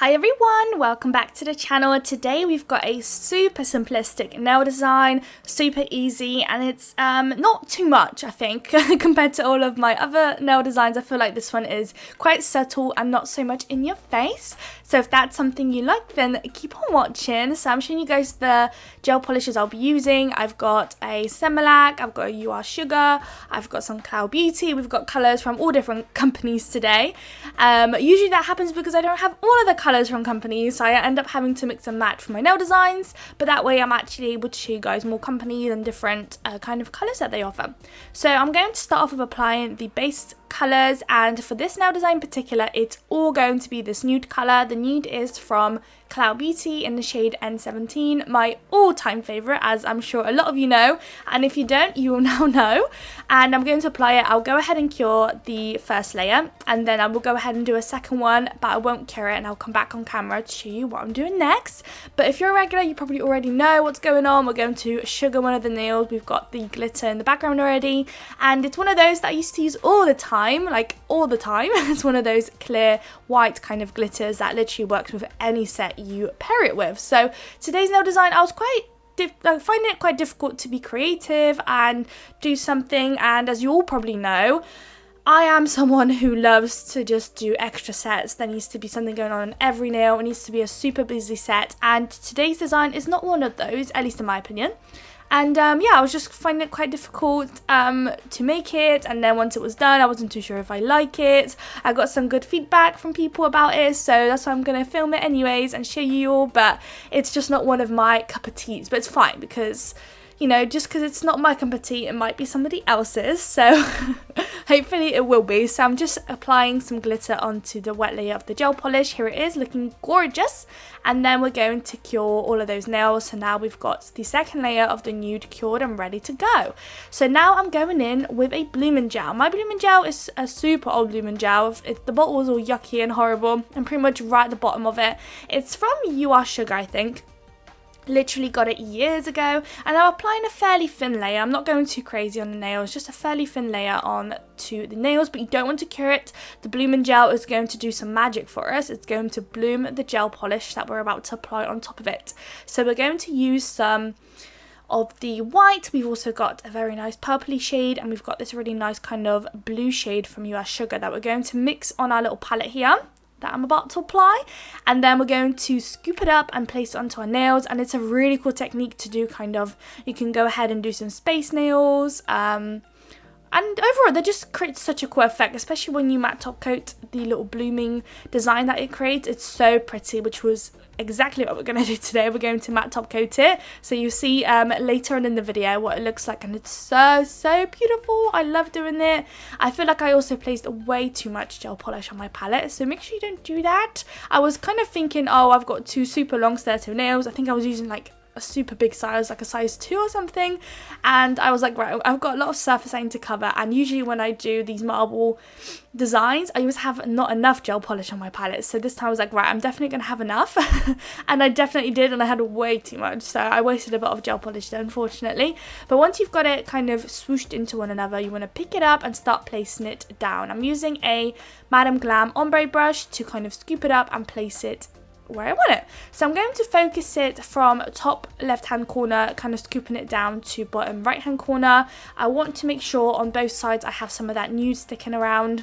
Hi everyone, welcome back to the channel. Today we've got a super simplistic nail design, super easy, and it's not too much, I think, compared to all of my other nail designs. I feel like this one is quite subtle and not so much in your face. So if that's something you like, then keep on watching. So I'm showing you guys the gel polishes I'll be using. I've got a Semilac, I've got a You Are Sugar, I've got some Cloud Beauty. We've got colours from all different companies today. Usually that happens because I don't have all of the colours from companies, so I end up having to mix and match for my nail designs, but that way I'm actually able to show you guys more companies and different kind of colours that they offer. So I'm going to start off with applying the base colours, and for this nail design in particular, it's all going to be this nude colour. The nude is from Cloud Beauty in the shade N17, my all-time favourite, as I'm sure a lot of you know, and if you don't, you will now know. And I'm going to apply it. I'll go ahead and cure the first layer, and then I will go ahead and do a second one, but I won't cure it, and I'll come back on camera to show you what I'm doing next. But if you're a regular, you probably already know what's going on. We're going to sugar one of the nails. We've got the glitter in the background already, and it's one of those that I used to use all the time, like all the time. It's one of those clear white kind of glitters that literally works with any set you pair it with. So today's nail design, I was finding it quite difficult to be creative and do something, and as you all probably know, I am someone who loves to just do extra sets. There needs to be something going on every nail. It needs to be a super busy set, and today's design is not one of those, at least in my opinion. And yeah, I was just finding it quite difficult to make it, and then once it was done, I wasn't too sure if I like it. I got some good feedback from people about it, so that's why I'm going to film it anyways and show you all, but it's just not one of my cup of teas. But it's fine because, you know, just because it's not my cup of tea, it might be somebody else's, so hopefully it will be. So I'm just applying some glitter onto the wet layer of the gel polish. Here it is, looking gorgeous. And then we're going to cure all of those nails. So now we've got the second layer of the nude cured and ready to go. So now I'm going in with a blooming gel. My blooming gel is a super old blooming gel. The bottle was all yucky and horrible, and pretty much right at the bottom of it. It's from You Are Sugar, I think. Literally got it years ago, and I'm applying a fairly thin layer. I'm not going too crazy on the nails, just a fairly thin layer on to the nails, but you don't want to cure it. The blooming gel is going to do some magic for us. It's going to bloom the gel polish that we're about to apply on top of it. So we're going to use some of the white. We've also got a very nice purpley shade, and we've got this really nice kind of blue shade from You Are Sugar that we're going to mix on our little palette here that I'm about to apply, and then we're going to scoop it up and place it onto our nails. And it's a really cool technique to do, kind of, you can go ahead and do some space nails, and overall they just create such a cool effect, especially when you matte top coat the little blooming design that it creates. It's so pretty, which was exactly what we're going to do today. We're going to matte top coat it, so you'll see later on in the video what it looks like, and it's so beautiful. I love doing it. I feel like I also placed way too much gel polish on my palette, so make sure you don't do that. I was kind of thinking, oh, I've got two super long assertive nails. I think I was using like a super big size, like a size 2 or something, and I was like, right, I've got a lot of surface I need to cover, and usually when I do these marble designs, I always have not enough gel polish on my palette. So this time I was like, right, I'm definitely gonna have enough and I definitely did, and I had way too much, so I wasted a bit of gel polish there, unfortunately. But once you've got it kind of swooshed into one another, you want to pick it up and start placing it down. I'm using a Madame Glam ombre brush to kind of scoop it up and place it where I want it. So I'm going to focus it from top left hand corner, kind of scooping it down to bottom right hand corner. I want to make sure on both sides I have some of that nude sticking around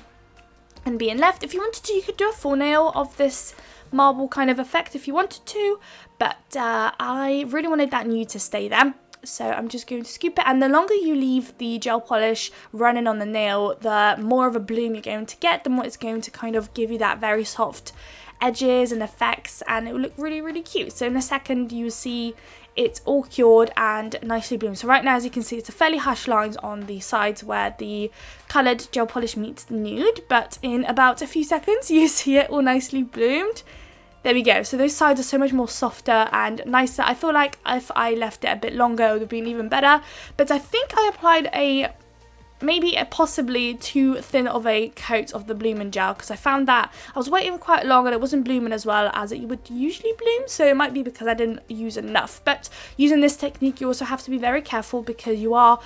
and being left. If you wanted to, you could do a full nail of this marble kind of effect if you wanted to, but I really wanted that nude to stay there. So I'm just going to scoop it, and the longer you leave the gel polish running on the nail, the more of a bloom you're going to get, the more it's going to kind of give you that very soft edges and effects, and it will look really cute. So in a second you see it's all cured and nicely bloomed. So right now, as you can see, it's a fairly harsh lines on the sides where the coloured gel polish meets the nude, but in about a few seconds you see it all nicely bloomed. There we go. So those sides are so much more softer and nicer. I feel like if I left it a bit longer, it would have been even better, but I think I applied maybe a possibly too thin of a coat of the blooming gel, because I found that I was waiting quite long and it wasn't blooming as well as it would usually bloom, so it might be because I didn't use enough. But using this technique, you also have to be very careful because you are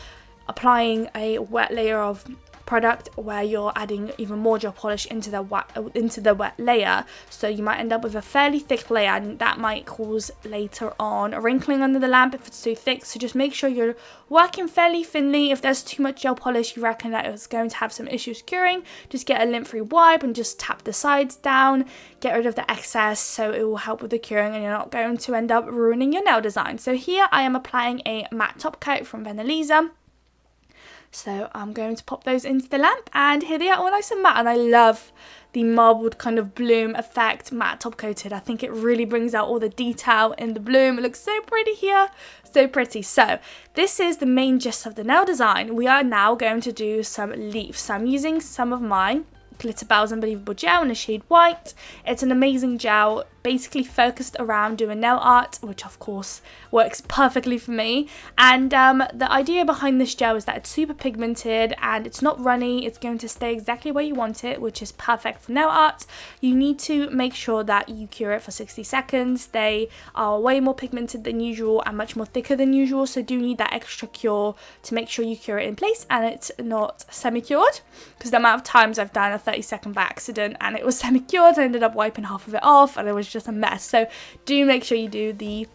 applying a wet layer of product where you're adding even more gel polish into the wet layer, so you might end up with a fairly thick layer, and that might cause later on a wrinkling under the lamp if it's too thick. So just make sure you're working fairly thinly. If there's too much gel polish, you reckon that it's going to have some issues curing, just get a lint-free wipe and just tap the sides down, get rid of the excess, so it will help with the curing and you're not going to end up ruining your nail design. So here I am applying a matte top coat from Venalisa. So I'm going to pop those into the lamp, and here they are, all nice and matte. And I love the marbled kind of bloom effect, matte top coated. I think it really brings out all the detail in the bloom. It looks so pretty here, so pretty. So this is the main gist of the nail design. We are now going to do some leaves. So I'm using some of my Glitter Bells Unbelievable Gel in the shade White. It's an amazing gel, basically focused around doing nail art, which of course works perfectly for me. And the idea behind this gel is that it's super pigmented and it's not runny. It's going to stay exactly where you want it, which is perfect for nail art. You need to make sure that you cure it for 60 seconds. They are way more pigmented than usual and much more thicker than usual, so do need that extra cure to make sure you cure it in place and it's not semi-cured, because the amount of times I've done a 30-second by accident and it was semi-cured, I ended up wiping half of it off and it was just a mess. So do make sure you do the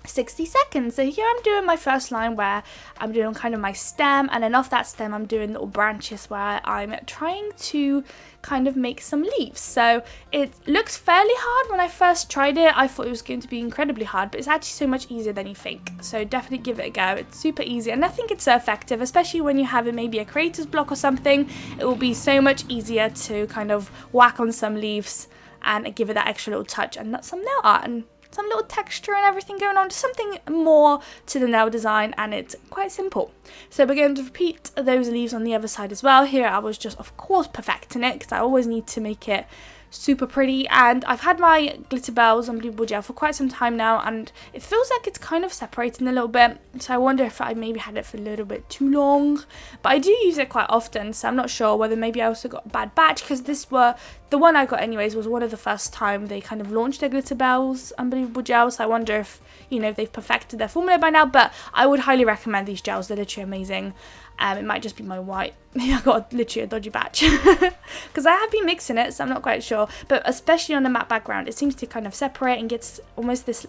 60 seconds. So here I'm doing my first line where I'm doing kind of my stem, and then off that stem I'm doing little branches where I'm trying to kind of make some leaves. So it looks fairly hard. When I first tried it, I thought it was going to be incredibly hard, but it's actually so much easier than you think. So definitely give it a go. It's super easy, and I think it's so effective, especially when you have maybe a creator's block or something. It will be so much easier to kind of whack on some leaves and give it that extra little touch and some nail art and some little texture and everything going on, just something more to the nail design, and it's quite simple. So we're going to repeat those leaves on the other side as well. Here I was just of course perfecting it because I always need to make it super pretty, and I've had my Glitter Bells Unbelievable Gel for quite some time now and it feels like it's kind of separating a little bit, so I wonder if I maybe had it for a little bit too long, but I do use it quite often, so I'm not sure whether maybe I also got a bad batch, because the one I got anyways was one of the first time they kind of launched their Glitter Bells Unbelievable Gel, so I wonder if, you know, they've perfected their formula by now. But I would highly recommend these gels, they're literally amazing. It might just be my white. I got literally a dodgy batch because I have been mixing it, so I'm not quite sure. But especially on a matte background, it seems to kind of separate and gets almost this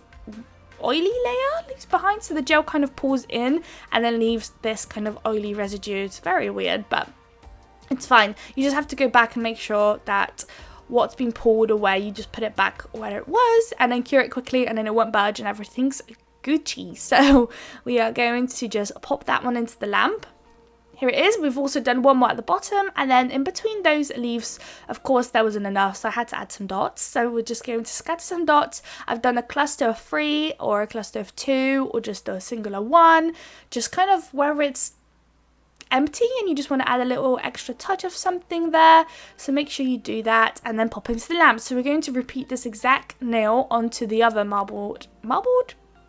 oily layer leaves behind. So the gel kind of pours in and then leaves this kind of oily residue. It's very weird, but it's fine. You just have to go back and make sure that what's been pulled away, you just put it back where it was and then cure it quickly, and then it won't budge and everything's Gucci. So we are going to just pop that one into the lamp. Here it is. We've also done one more at the bottom, and then in between those leaves, of course, there wasn't enough, so I had to add some dots. So we're just going to scatter some dots. I've done a cluster of 3 or a cluster of 2 or just a singular one, just kind of where it's empty and you just want to add a little extra touch of something there. So make sure you do that and then pop into the lamp. So we're going to repeat this exact nail onto the other marbled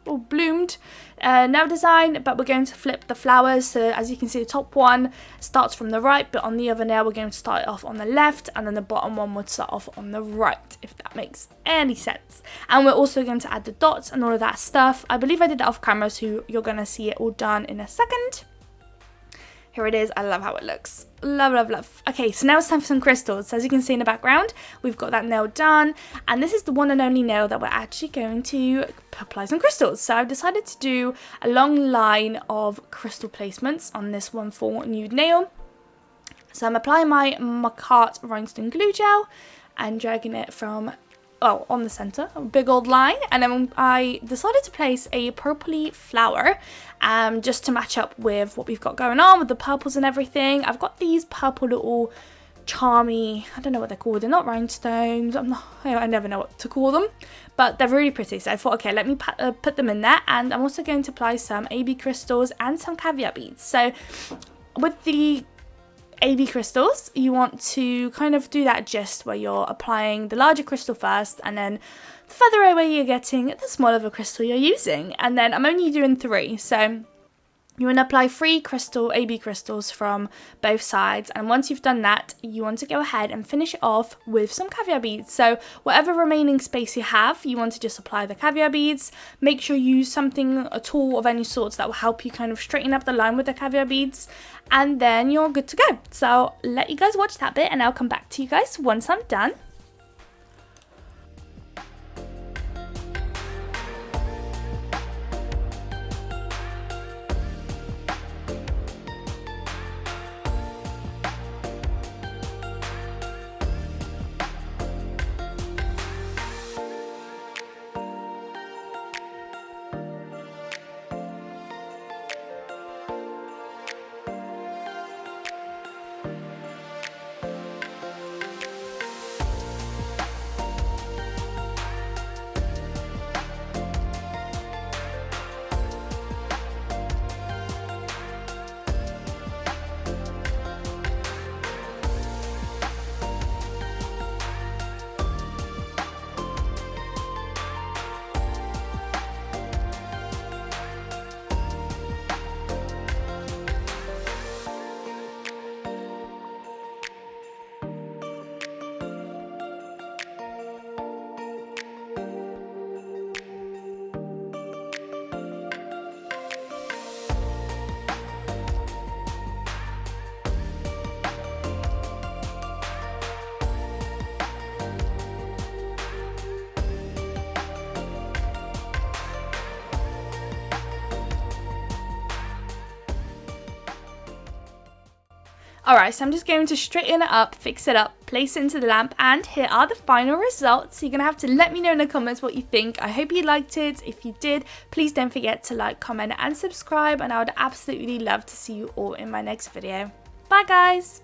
or bloomed nail design, but we're going to flip the flowers. So as you can see, the top one starts from the right, but on the other nail we're going to start it off on the left, and then the bottom one would start off on the right, if that makes any sense. And we're also going to add the dots and all of that stuff. I believe I did that off camera, so you're going to see it all done in a second. Here it is. I love how it looks. Love, love, love. Okay, so now it's time for some crystals. So as you can see in the background, we've got that nail done. And this is the one and only nail that we're actually going to apply some crystals. So I've decided to do a long line of crystal placements on this 1/4 nude nail. So I'm applying my Macart Rhinestone Glue Gel and dragging it from on the center, a big old line, and then I decided to place a purpley flower just to match up with what we've got going on with the purples and everything. I've got these purple little charmy, I don't know what they're called, they're not rhinestones, I never know what to call them, but they're really pretty, so I thought, okay, let me put them in there. And I'm also going to apply some AB crystals and some caviar beads. So with the AB crystals, you want to kind of do that gist where you're applying the larger crystal first, and then the further away you're getting, the smaller the crystal you're using. And then I'm only doing 3, so You want to apply 3 AB crystals from both sides, and once you've done that, you want to go ahead and finish it off with some caviar beads. So whatever remaining space you have, you want to just apply the caviar beads. Make sure you use something, a tool of any sorts that will help you kind of straighten up the line with the caviar beads, and then you're good to go. So I'll let you guys watch that bit and I'll come back to you guys once I'm done. Alright, so I'm just going to straighten it up, fix it up, place it into the lamp, and here are the final results. So you're going to have to let me know in the comments what you think. I hope you liked it. If you did, please don't forget to like, comment, and subscribe, and I would absolutely love to see you all in my next video. Bye guys!